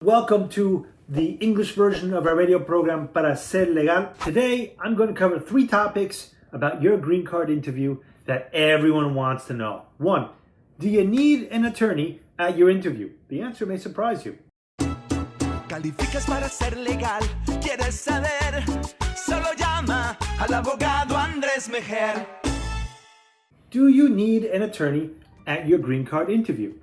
Welcome to the English version of our radio program Para Ser Legal. Today, I'm going to cover 3 topics about your green card interview that everyone wants to know. 1. Do you need an attorney at your interview? The answer may surprise you. Calificas para ser legal, quieres saber, solo llama al abogado Andres Mejer. Do you need an attorney at your green card interview?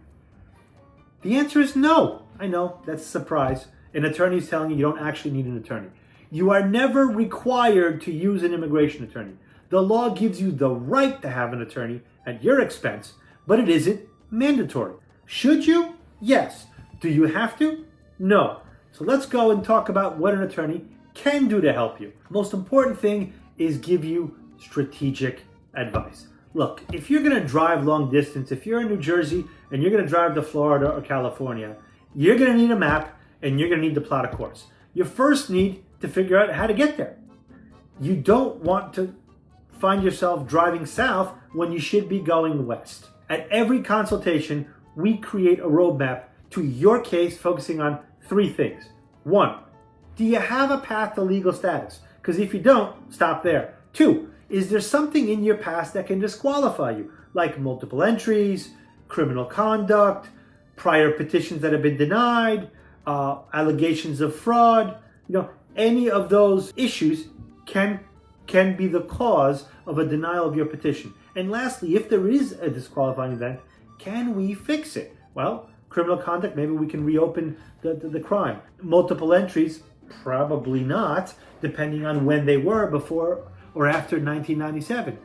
The answer is no. I know, that's a surprise. An attorney is telling you don't actually need an attorney. You are never required to use an immigration attorney. The law gives you the right to have an attorney at your expense, but it isn't mandatory. Should you? Yes. Do you have to? No. So let's go and talk about what an attorney can do to help you. Most important thing is give you strategic advice. Look, if you're going to drive long distance, if you're in New Jersey and you're going to drive to Florida or California, you're going to need a map and you're going to need to plot a course. You first need to figure out how to get there. You don't want to find yourself driving south when you should be going west. At every consultation, we create a roadmap to your case focusing on 3 things. 1, do you have a path to legal status? Because if you don't, stop there. 2, is there something in your past that can disqualify you, like multiple entries, criminal conduct, prior petitions that have been denied, allegations of fraud? Any of those issues can be the cause of a denial of your petition. And lastly, if there is a disqualifying event, can we fix it? Well, criminal conduct, maybe we can reopen the crime. Multiple entries, probably not, depending on when they were, before or after 1997.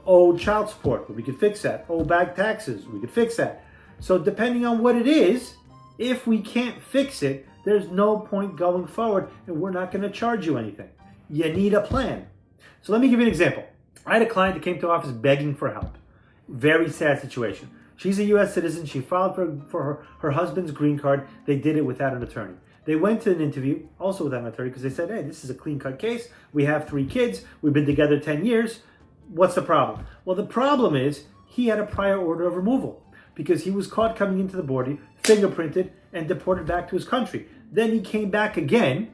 Owed child support, we could fix that. Owed back taxes, we could fix that. So depending on what it is, if we can't fix it, there's no point going forward and we're not going to charge you anything. You need a plan. So let me give you an example. I had a client that came to office begging for help. Very sad situation. She's a U.S. citizen. She filed for her husband's green card. They did it without an attorney. They went to an interview, also without an attorney, because they said, hey, this is a clean-cut case. We have 3 kids. We've been together 10 years. What's the problem? Well, the problem is he had a prior order of removal because he was caught coming into the border, fingerprinted, and deported back to his country. Then he came back again,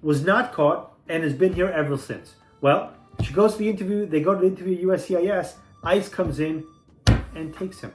was not caught, and has been here ever since. Well, she goes to the interview. They go to the interview at USCIS. ICE comes in and takes him.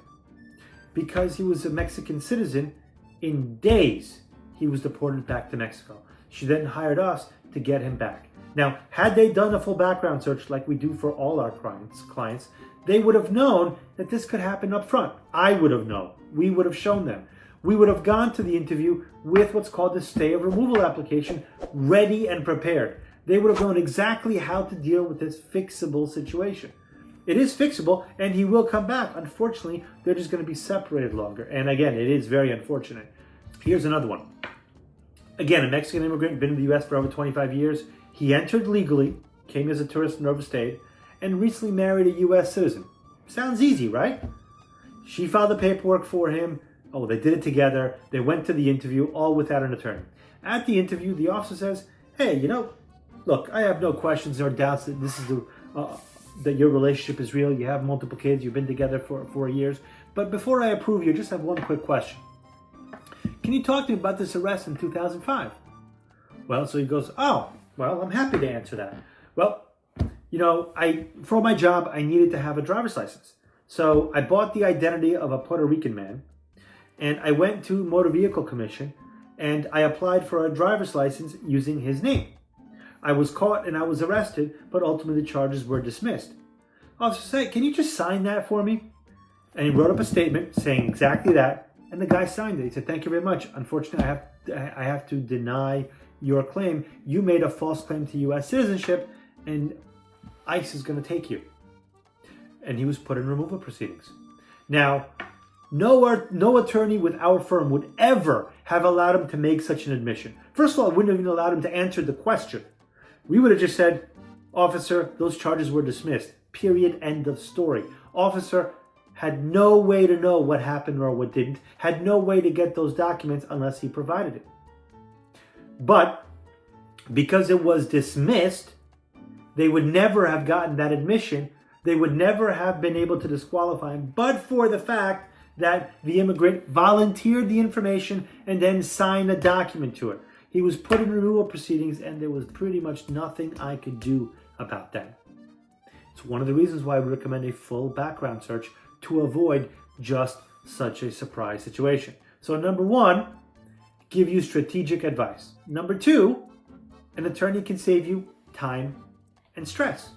Because he was a Mexican citizen, in days, he was deported back to Mexico. She then hired us to get him back. Now, had they done a full background search like we do for all our clients, they would have known that this could happen up front. I would have known. We would have shown them. We would have gone to the interview with what's called the stay of removal application ready and prepared. They would have known exactly how to deal with this fixable situation. It is fixable and he will come back. Unfortunately, they're just going to be separated longer. And again, it is very unfortunate. Here's another one. Again, a Mexican immigrant, been in the U.S. for over 25 years. He entered legally, came as a tourist and overstayed, and recently married a U.S. citizen. Sounds easy, right? She filed the paperwork for him. Oh, they did it together. They went to the interview, all without an attorney. At the interview, the officer says, hey, look, I have no questions or doubts that this is that your relationship is real. You have multiple kids. You've been together for 4 years. But before I approve you, I just have one quick question. Can you talk to me about this arrest in 2005? Well, so he goes, oh, well, I'm happy to answer that. Well, for my job, I needed to have a driver's license. So I bought the identity of a Puerto Rican man, and I went to Motor Vehicle Commission, and I applied for a driver's license using his name. I was caught and I was arrested, but ultimately the charges were dismissed. Officer said, can you just sign that for me? And he wrote up a statement saying exactly that, and the guy signed it. He said, thank you very much. Unfortunately, I have to deny your claim. You made a false claim to U.S. citizenship, and ICE is going to take you. And he was put in removal proceedings. Now, no attorney with our firm would ever have allowed him to make such an admission. First of all, it wouldn't have even allowed him to answer the question. We would have just said, officer, those charges were dismissed. Period. End of story. Officer had no way to know what happened or what didn't, had no way to get those documents unless he provided it. But because it was dismissed, they would never have gotten that admission. They would never have been able to disqualify him, but for the fact that the immigrant volunteered the information and then signed a document to it. He was put in removal proceedings, and there was pretty much nothing I could do about that. It's one of the reasons why we recommend a full background search to avoid just such a surprise situation. So number one, give you strategic advice. Number two, an attorney can save you time and stress.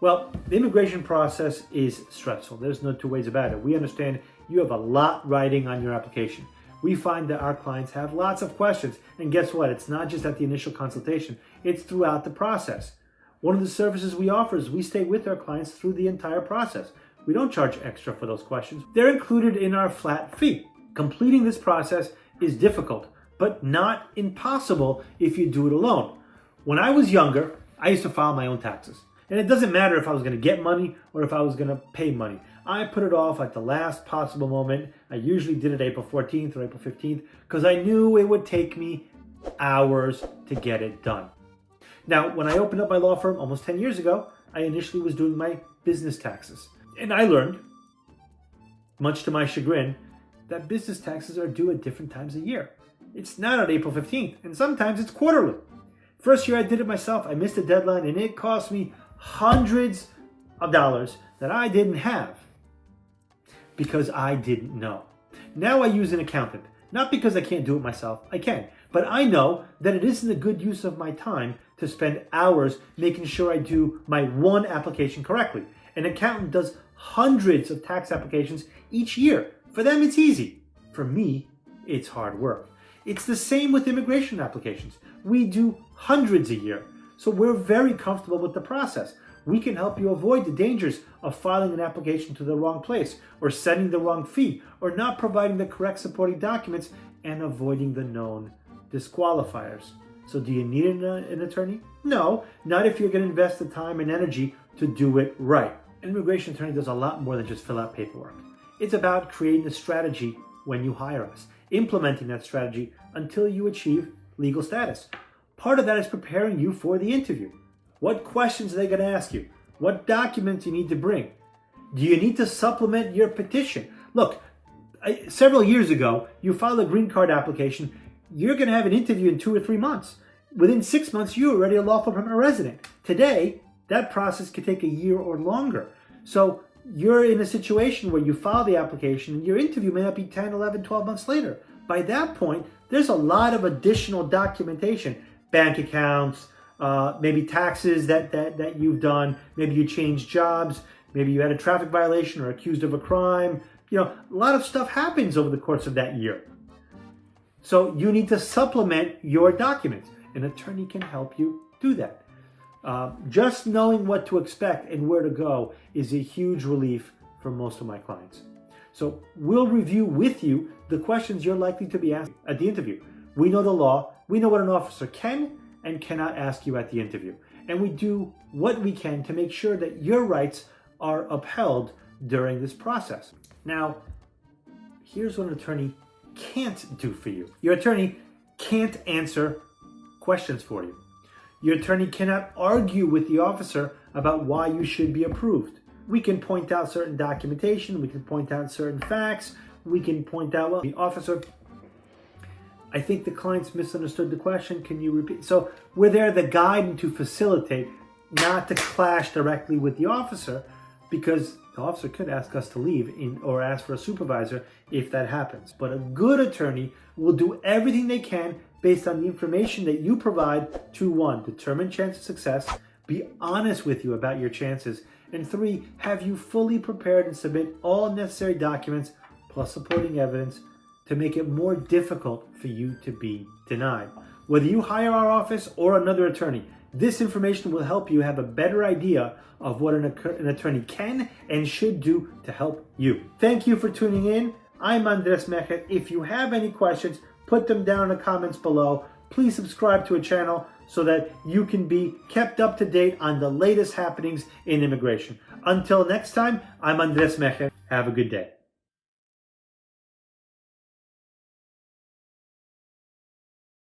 Well, the immigration process is stressful. There's no two ways about it. We understand you have a lot riding on your application. We find that our clients have lots of questions. And guess what? It's not just at the initial consultation. It's throughout the process. One of the services we offer is we stay with our clients through the entire process. We don't charge extra for those questions. They're included in our flat fee. Completing this process is difficult, but not impossible if you do it alone. When I was younger, I used to file my own taxes. And it doesn't matter if I was going to get money or if I was going to pay money. I put it off at the last possible moment. I usually did it April 14th or April 15th because I knew it would take me hours to get it done. Now, when I opened up my law firm almost 10 years ago, I initially was doing my business taxes. And I learned, much to my chagrin, that business taxes are due at different times a year. It's not on April 15th, and sometimes it's quarterly. First year I did it myself, I missed the deadline, and it cost me hundreds of dollars that I didn't have because I didn't know. Now I use an accountant, not because I can't do it myself, I can, but I know that it isn't a good use of my time to spend hours making sure I do my one application correctly. An accountant does hundreds of tax applications each year. For them, it's easy. For me, it's hard work. It's the same with immigration applications. We do hundreds a year, so we're very comfortable with the process. We can help you avoid the dangers of filing an application to the wrong place, or sending the wrong fee, or not providing the correct supporting documents, and avoiding the known disqualifiers. So do you need an attorney? No, not if you're going to invest the time and energy to do it right. An immigration attorney does a lot more than just fill out paperwork. It's about creating a strategy when you hire us, implementing that strategy until you achieve legal status. Part of that is preparing you for the interview. What questions are they going to ask you? What documents you need to bring? Do you need to supplement your petition? Look, several years ago, you filed a green card application. You're going to have an interview in 2 or 3 months. Within 6 months, you're already a lawful permanent resident. Today, that process could take a year or longer. So you're in a situation where you file the application and your interview may not be 10, 11, 12 months later. By that point, there's a lot of additional documentation, bank accounts, maybe taxes that you've done, maybe you changed jobs, maybe you had a traffic violation or accused of a crime. A lot of stuff happens over the course of that year. So you need to supplement your documents. An attorney can help you do that. Just knowing what to expect and where to go is a huge relief for most of my clients. So we'll review with you the questions you're likely to be asked at the interview. We know the law. We know what an officer can and cannot ask you at the interview. And we do what we can to make sure that your rights are upheld during this process. Now, here's what an attorney can't do for you. Your attorney can't answer questions for you. Your attorney cannot argue with the officer about why you should be approved. We can point out certain documentation, we can point out certain facts, we can point out, well, the officer, I think the client's misunderstood the question, can you repeat? So we're there to guide and to facilitate, not to clash directly with the officer, because the officer could ask us to leave or ask for a supervisor if that happens. But a good attorney will do everything they can based on the information that you provide to, 1, determine chance of success, be honest with you about your chances, and 3, have you fully prepared and submit all necessary documents plus supporting evidence to make it more difficult for you to be denied. Whether you hire our office or another attorney, this information will help you have a better idea of what an attorney can and should do to help you. Thank you for tuning in. I'm Andres Mejer. If you have any questions, put them down in the comments below. Please subscribe to a channel so that you can be kept up to date on the latest happenings in immigration. Until next time, I'm Andres Mejer. Have a good day.